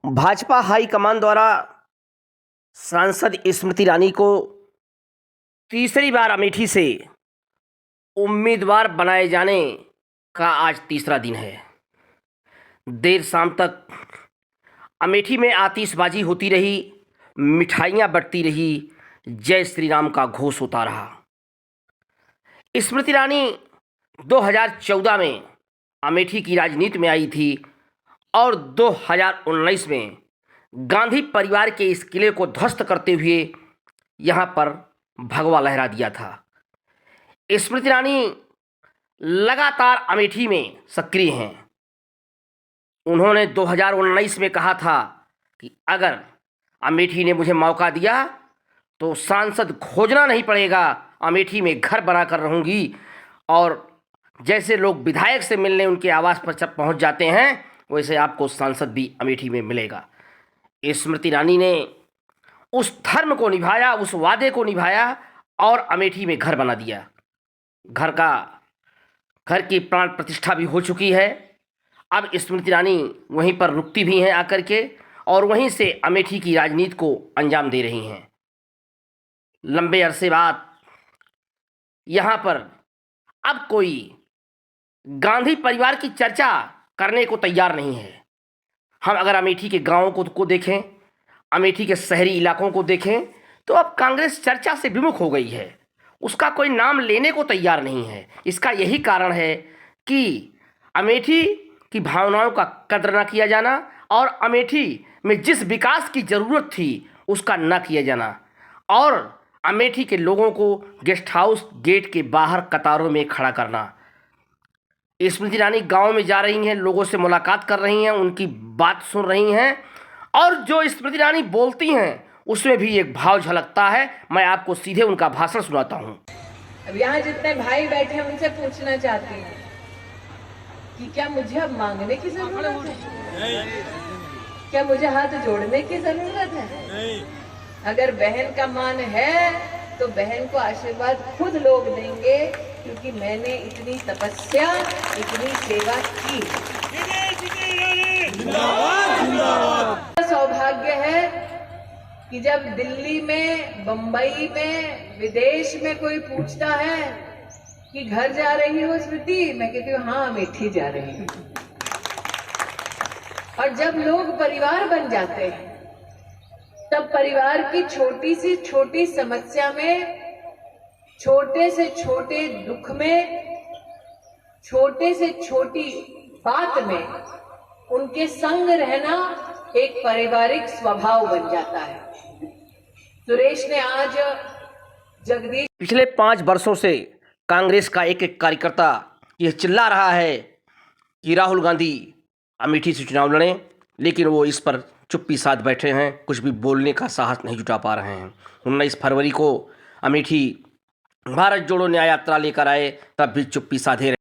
Bhajpa high command द्वारा सांसद स्मृति ईरानी को तीसरी बार अमेठी से उम्मीदवार बनाए जाने का आज तीसरा दिन है। देर शाम तक अमेठी में आतिशबाजी होती रही, मिठाइयाँ बंटती रही, जय श्री राम का घोष होता रहा। स्मृति ईरानी 2014 में अमेठी की राजनीति में आई थी और 2019 में गांधी परिवार के इस किले को ध्वस्त करते हुए यहाँ पर भगवा लहरा दिया था। स्मृति ईरानी लगातार अमेठी में सक्रिय हैं। उन्होंने 2019 में कहा था कि अगर अमेठी ने मुझे मौका दिया तो सांसद खोजना नहीं पड़ेगा, अमेठी में घर बनाकर रहूँगी और जैसे लोग विधायक से मिलने उनके आवास पर पहुँच जाते हैं वैसे आपको सांसद भी अमेठी में मिलेगा। स्मृति ईरानी ने उस धर्म को निभाया, उस वादे को निभाया और अमेठी में घर बना दिया। घर की प्राण प्रतिष्ठा भी हो चुकी है। अब स्मृति ईरानी वहीं पर रुकती भी हैं आकर के और वहीं से अमेठी की राजनीति को अंजाम दे रही हैं। लंबे अरसे बाद यहाँ पर अब कोई गांधी परिवार की चर्चा करने को तैयार नहीं है। हम अगर अमेठी के गाँवों को देखें, अमेठी के शहरी इलाकों को देखें तो अब कांग्रेस चर्चा से विमुख हो गई है, उसका कोई नाम लेने को तैयार नहीं है। इसका यही कारण है कि अमेठी की भावनाओं का कद्र न किया जाना और अमेठी में जिस विकास की ज़रूरत थी उसका न किया जाना और अमेठी के लोगों को गेस्ट हाउस गेट के बाहर कतारों में खड़ा करना। स्मृति ईरानी गाँव में जा रही हैं, लोगों से मुलाकात कर रही हैं, उनकी बात सुन रही हैं और जो स्मृति ईरानी बोलती हैं उसमें भी एक भाव झलकता है। मैं आपको सीधे उनका भाषण सुनाता हूँ। अब यहाँ जितने भाई बैठे हैं उनसे पूछना चाहती हूँ कि क्या मुझे अब मांगने की जरूरत है? क्या मुझे हाथ जोड़ने की जरूरत है? अगर बहन का मान है तो बहन को आशीर्वाद खुद लोग देंगे, क्योंकि मैंने इतनी तपस्या, इतनी सेवा की। सौभाग्य है कि जब दिल्ली में, बंबई में, विदेश में कोई पूछता है कि घर जा रही हो स्मृति, मैं कहती हूँ हाँ अमेठी जा रही हूँ। और जब लोग परिवार बन जाते हैं तब परिवार की छोटी से छोटी समस्या में, छोटे से छोटे दुख में, छोटे से छोटी बात में उनके संग रहना एक पारिवारिक स्वभाव बन जाता है। सुरेश ने आज जगदीश पिछले 5 वर्षों से कांग्रेस का एक एक कार्यकर्ता यह चिल्ला रहा है कि राहुल गांधी अमेठी से चुनाव लड़ें, लेकिन वो इस पर चुप्पी साध बैठे हैं, कुछ भी बोलने का साहस नहीं जुटा पा रहे हैं। 19 फरवरी को अमेठी भारत जोड़ो न्याय यात्रा लेकर आए, तब भी चुप्पी साधे रहे।